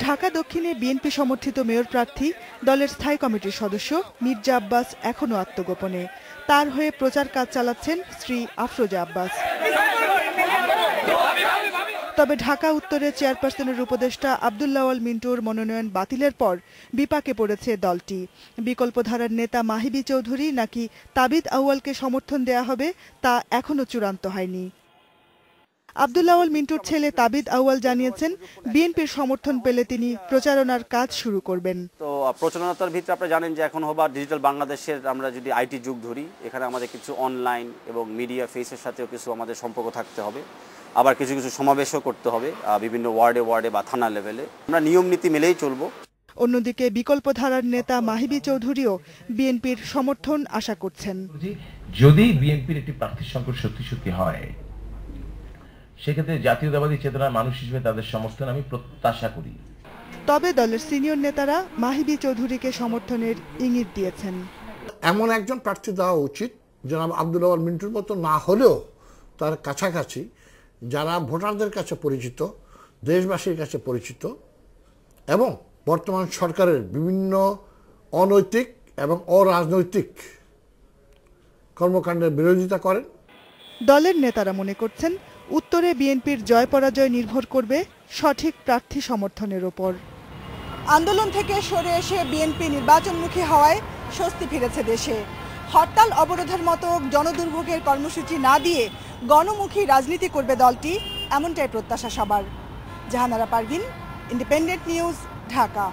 ঢাকা দক্ষিণে বিএনপি সমর্থিত মেয়র প্রার্থী দলের স্থায়ী কমিটির সদস্য মির্জা আব্বাস এখনও আত্মগোপনে। তার হয়ে প্রচার কাজ চালাচ্ছেন স্ত্রী আফরোজা আব্বাস। তবে ঢাকা উত্তরের চেয়ারপারসনের উপদেষ্টা আব্দুল্লাহ আল মিন্টুর মনোনয়ন বাতিলের পর বিপাকে পড়েছে দলটি। বিকল্পধারার নেতা মাহিবি চৌধুরী নাকি তাবিদ আউয়ালকে সমর্থন দেয়া হবে তা এখনও চূড়ান্ত হয়নি। আব্দুল্লাহ আল মিন্টুর ছেলে তাবিদ আউয়াল জানিয়েছেন, বিএনপির সমর্থন পেলে তিনি প্রচারণার কাজ শুরু করবেন। তো প্রচারণার ভিতরে আপনারা জানেন যে এখন হবার ডিজিটাল বাংলাদেশের আমরা যদি আইটি যুগ ধরি, এখানে আমাদের কিছু অনলাইন এবং মিডিয়া ফেসের সাথেও কিছু আমাদের সম্পর্ক থাকতে হবে। আবার কিছু কিছু সমাবেশও করতে হবে বিভিন্ন ওয়ার্ডে বা থানা লেভেলে। আমরা নিয়ম নীতি মেলেই চলবো। অন্যদিকে বিকল্পধারার নেতা মাহিবি চৌধুরীও বিএনপির সমর্থন আশা করছেন। যদি বিএনপির একটি প্রার্থী সংকট সত্যি সত্যি হয়, সেক্ষেত্রে জাতীয়তাবাদী চেতনার মানুষ হিসেবে তাদের সমর্থন আমি প্রত্যাশা করি। তবে দলের সিনিয়র নেতারা মাহিবি চৌধুরীকে সমর্থনের ইঙ্গিত দিয়েছেন। এমন একজন প্রার্থী দেওয়া উচিত জনাব আব্দুল্লাহ আল মিন্টুর মতো না হলেও তার কাছাকাছি, যারা ভোটারদের কাছে পরিচিত, দেশবাসীর কাছে পরিচিত এবং বর্তমান সরকারের বিভিন্ন অনৈতিক এবং অরাজনৈতিক কর্মকাণ্ডের বিরোধিতা করেন। দলের নেতারা মনে করছেন, উত্তরে বিএনপির জয় পরাজয় নির্ভর করবে সঠিক প্রার্থী সমর্থনের ওপর। আন্দোলন থেকে সরে এসে বিএনপি নির্বাচনমুখী হওয়ায় স্বস্তি ফিরেছে দেশে। হরতাল অবরোধের মতো জনদুর্ভোগের কর্মসূচি না দিয়ে গণমুখী রাজনীতি করবে দলটি, এমনটাই প্রত্যাশা সবার। Jahanara Parvin, independent news, Dhaka.